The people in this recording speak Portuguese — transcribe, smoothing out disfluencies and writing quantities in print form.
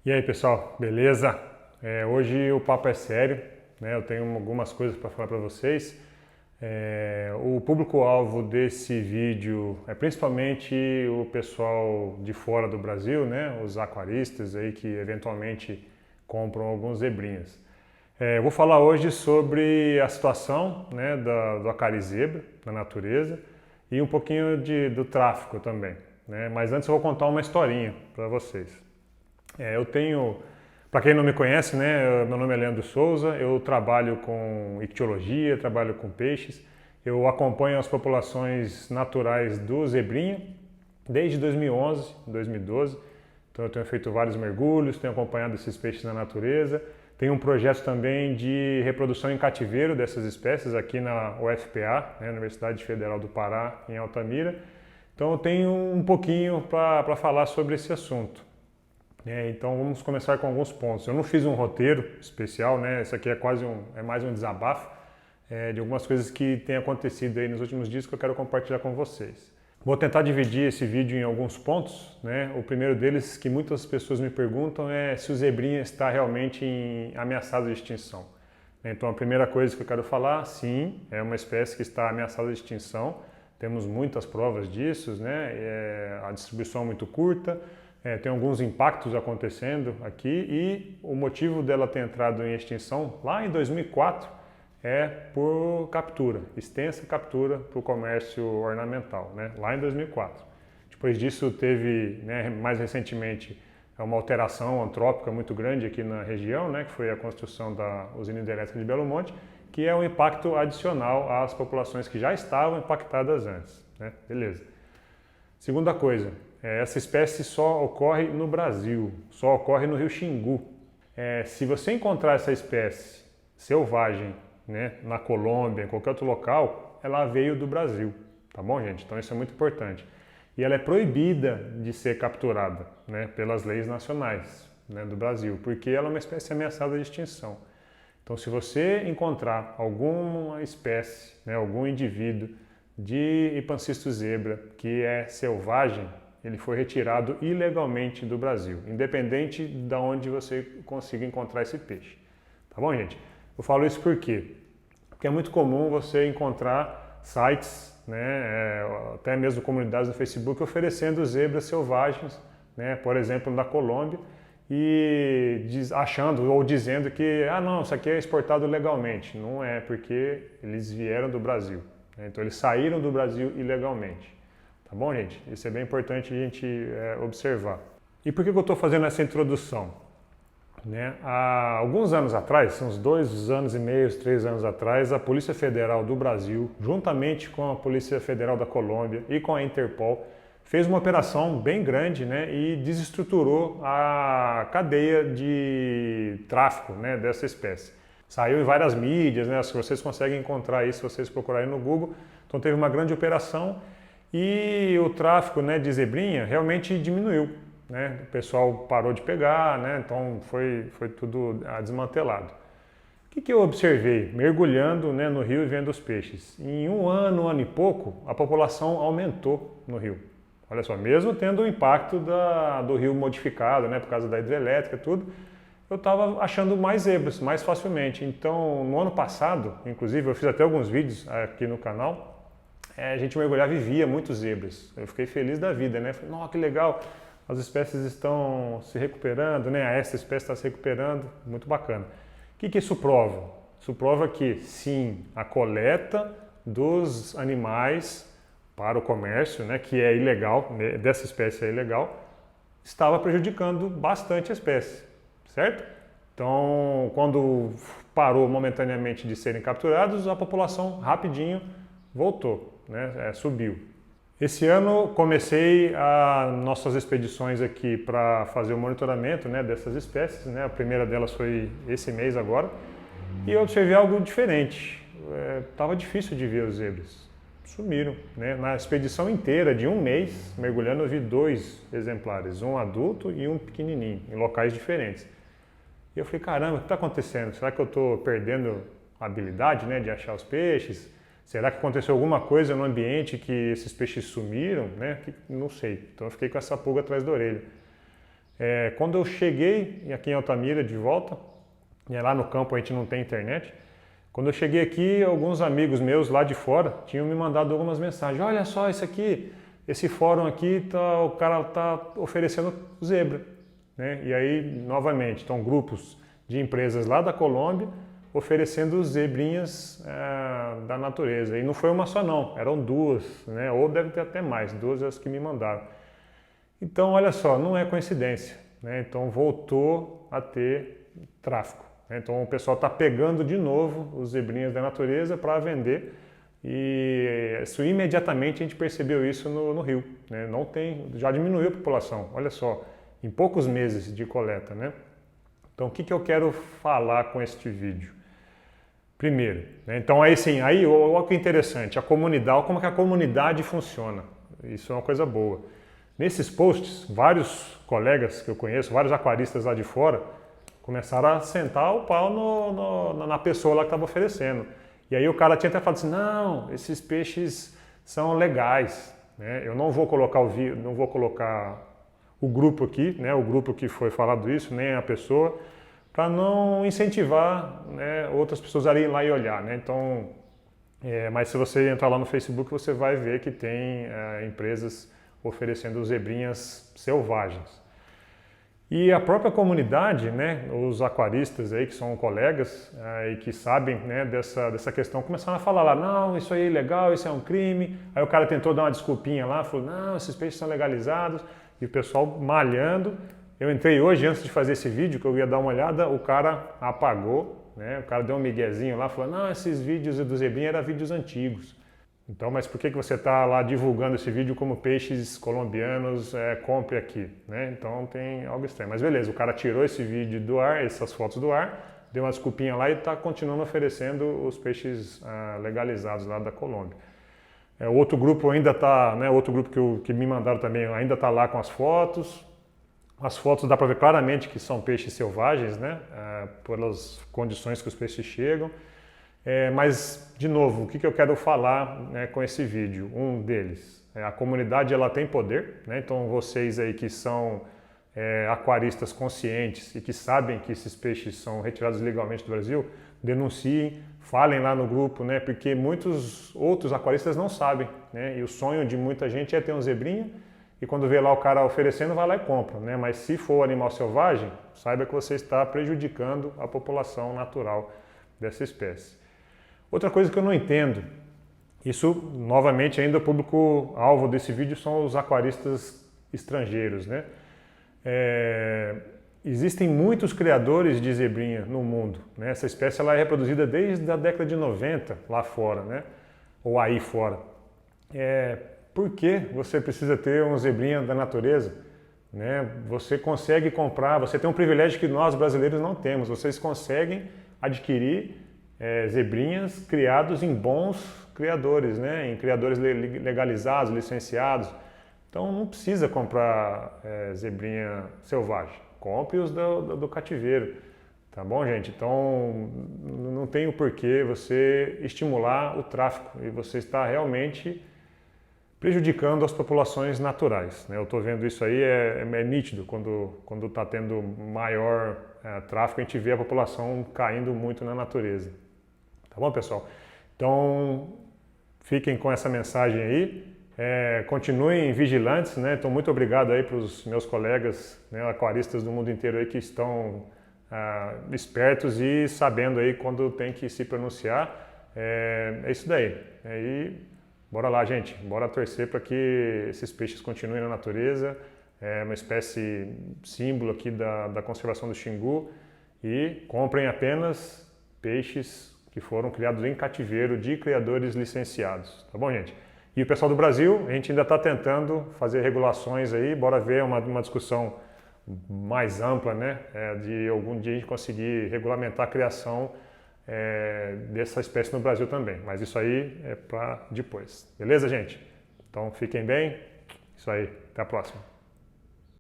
E aí pessoal, beleza? Hoje o papo é sério, né? Eu tenho algumas coisas para falar para vocês. O público-alvo desse vídeo é principalmente o pessoal de fora do Brasil, né? Os aquaristas aí que eventualmente compram alguns zebrinhas. Eu vou falar hoje sobre a situação, né, do acarizebra na natureza e um pouquinho do tráfico também, né? Mas antes eu vou contar uma historinha para vocês. Para quem não me conhece, né, meu nome é Leandro Souza, eu trabalho com ictiologia, trabalho com peixes, eu acompanho as populações naturais do zebrinha desde 2011, 2012, então eu tenho feito vários mergulhos, tenho acompanhado esses peixes na natureza, tenho um projeto também de reprodução em cativeiro dessas espécies aqui na UFPA, né, Universidade Federal do Pará, em Altamira, então eu tenho um pouquinho para falar sobre esse assunto. Então vamos começar com alguns pontos. Eu não fiz um roteiro especial, né? Isso aqui é mais um desabafo de algumas coisas que têm acontecido aí nos últimos dias que eu quero compartilhar com vocês. Vou tentar dividir esse vídeo em alguns pontos, né? O primeiro deles que muitas pessoas me perguntam é se o zebrinha está realmente ameaçado de extinção. Então a primeira coisa que eu quero falar, sim, é uma espécie que está ameaçada de extinção. Temos muitas provas disso, né? A distribuição é muito curta. Tem alguns impactos acontecendo aqui e o motivo dela ter entrado em extinção lá em 2004 é por captura, extensa captura para o comércio ornamental, né? Lá em 2004. Depois disso teve, né, mais recentemente, uma alteração antrópica muito grande aqui na região, né, que foi a construção da usina hidrelétrica de Belo Monte, que é um impacto adicional às populações que já estavam impactadas antes, né? Beleza. Segunda coisa, essa espécie só ocorre no Brasil, só ocorre no Rio Xingu. Se você encontrar essa espécie selvagem, né, na Colômbia, em qualquer outro local, ela veio do Brasil, tá bom, gente? Então isso é muito importante. E ela é proibida de ser capturada, né, pelas leis nacionais, né, do Brasil, porque ela é uma espécie ameaçada de extinção. Então se você encontrar alguma espécie, né, algum indivíduo de Hipancystus zebra que é selvagem, ele foi retirado ilegalmente do Brasil, independente de onde você consiga encontrar esse peixe. Tá bom, gente? Eu falo isso por quê? Porque é muito comum você encontrar sites, né, até mesmo comunidades no Facebook oferecendo zebras selvagens, né, por exemplo, na Colômbia, e achando ou dizendo que não, isso aqui é exportado legalmente. Não é, porque eles vieram do Brasil. Então eles saíram do Brasil ilegalmente. Tá bom, gente? Isso é bem importante a gente observar. E por que eu estou fazendo essa introdução? Há alguns anos atrás, uns 2 anos e meio, 3 anos atrás, a Polícia Federal do Brasil, juntamente com a Polícia Federal da Colômbia e com a Interpol, fez uma operação bem grande, né, e desestruturou a cadeia de tráfico, né, dessa espécie. Saiu em várias mídias, né, vocês conseguem encontrar isso se vocês procurarem no Google. Então teve uma grande operação e o tráfico, né, de zebrinha realmente diminuiu, né? O pessoal parou de pegar, né? Então foi tudo desmantelado. O que eu observei? Mergulhando, né, no rio e vendo os peixes. Em um ano e pouco, a população aumentou no rio. Olha só, mesmo tendo o impacto do rio modificado, né, por causa da hidrelétrica e tudo, eu estava achando mais zebras, mais facilmente. Então, no ano passado, inclusive, eu fiz até alguns vídeos aqui no canal, a gente mergulhava e via muitos zebras. Eu fiquei feliz da vida, né? Falei, nossa, que legal, as espécies estão se recuperando, né? Essa espécie está se recuperando, muito bacana. O que isso prova? Isso prova que, sim, a coleta dos animais para o comércio, né, que é ilegal, né, dessa espécie é ilegal, estava prejudicando bastante a espécie, certo? Então, quando parou momentaneamente de serem capturados, a população rapidinho voltou, né, subiu. Esse ano comecei nossas expedições aqui para fazer o monitoramento, né, dessas espécies, né? A primeira delas foi esse mês agora, e eu observei algo diferente. Estava difícil de ver os zebras, sumiram, né? Na expedição inteira de um mês, mergulhando, eu vi 2 exemplares, um adulto e um pequenininho, em locais diferentes. E eu falei, caramba, o que está acontecendo? Será que eu estou perdendo a habilidade, né, de achar os peixes? Será que aconteceu alguma coisa no ambiente que esses peixes sumiram, né? Não sei. Então eu fiquei com essa pulga atrás da orelha. Quando eu cheguei aqui em Altamira de volta, lá no campo a gente não tem internet, quando eu cheguei aqui, alguns amigos meus lá de fora tinham me mandado algumas mensagens. Olha só isso aqui, esse fórum aqui, o cara está oferecendo zebra. Né? E aí, novamente, estão grupos de empresas lá da Colômbia oferecendo zebrinhas da natureza. E não foi uma só não, eram duas, né? Ou deve ter até mais, duas as que me mandaram. Então, olha só, não é coincidência. Né? Então, voltou a ter tráfico. Então o pessoal está pegando de novo os zebrinhas da natureza para vender e isso, imediatamente a gente percebeu isso no Rio. Né? Não tem, já diminuiu a população, olha só, em poucos meses de coleta. Né? Então o que eu quero falar com este vídeo? Primeiro, né? Então aí sim, aí olha que interessante, a comunidade, como é que a comunidade funciona, isso é uma coisa boa. Nesses posts, vários colegas que eu conheço, vários aquaristas lá de fora, começaram a sentar o pau na pessoa lá que estava oferecendo. E aí o cara tinha até falado assim, não, esses peixes são legais. Né? Eu não vou colocar não vou colocar o grupo aqui, né? O grupo que foi falado isso, nem a pessoa, para não incentivar, né, outras pessoas a irem lá e olhar. Né? Então, mas se você entrar lá no Facebook, você vai ver que tem empresas oferecendo zebrinhas selvagens. E a própria comunidade, né, os aquaristas aí que são colegas e que sabem, né, dessa questão, começaram a falar lá, não, isso aí é ilegal, isso é um crime. Aí o cara tentou dar uma desculpinha lá, falou, não, esses peixes são legalizados. E o pessoal malhando. Eu entrei hoje, antes de fazer esse vídeo, que eu ia dar uma olhada, o cara apagou, né, o cara deu um miguezinho lá, falou, não, esses vídeos do zebrinha eram vídeos antigos. Então, mas por que você está lá divulgando esse vídeo como peixes colombianos, compre aqui, né? Então tem algo estranho. Mas beleza, o cara tirou esse vídeo do ar, essas fotos do ar, deu uma desculpinha lá e está continuando oferecendo os peixes legalizados lá da Colômbia. Outro grupo ainda está, né? Outro grupo que me mandaram também ainda está lá com as fotos. As fotos dá para ver claramente que são peixes selvagens, né? Pelas condições que os peixes chegam. Mas, de novo, o que eu quero falar, né, com esse vídeo? Um deles, a comunidade ela tem poder, né? Então vocês aí que são aquaristas conscientes e que sabem que esses peixes são retirados ilegalmente do Brasil, denunciem, falem lá no grupo, né? Porque muitos outros aquaristas não sabem, né? E o sonho de muita gente é ter um zebrinha e quando vê lá o cara oferecendo, vai lá e compra, né? Mas se for animal selvagem, saiba que você está prejudicando a população natural dessa espécie. Outra coisa que eu não entendo, isso novamente ainda o público-alvo desse vídeo são os aquaristas estrangeiros, né? Existem muitos criadores de zebrinha no mundo, né? Essa espécie ela é reproduzida desde a década de 90 lá fora, né? Ou aí fora. Por que você precisa ter uma zebrinha da natureza? Né? Você consegue comprar, você tem um privilégio que nós brasileiros não temos, vocês conseguem adquirir zebrinhas criados em bons criadores, né? Em criadores legalizados, licenciados. Então não precisa comprar zebrinha selvagem, compre os do cativeiro, tá bom, gente? Então não tem o porquê você estimular o tráfico e você está realmente prejudicando as populações naturais. Né? Eu estou vendo isso aí, é nítido, quando está tendo maior tráfico, a gente vê a população caindo muito na natureza. Tá bom, pessoal? Então, fiquem com essa mensagem aí, continuem vigilantes, né? Então, muito obrigado aí para os meus colegas, né, aquaristas do mundo inteiro aí que estão espertos e sabendo aí quando tem que se pronunciar. É isso daí. Bora lá, gente. Bora torcer para que esses peixes continuem na natureza. É uma espécie símbolo aqui da conservação do Xingu. E comprem apenas peixes que foram criados em cativeiro de criadores licenciados. Tá bom, gente? E o pessoal do Brasil, a gente ainda está tentando fazer regulações aí. Bora ver uma discussão mais ampla, né? De algum dia a gente conseguir regulamentar a criação dessa espécie no Brasil também, mas isso aí é para depois. Beleza, gente? Então fiquem bem. Isso aí. Até a próxima.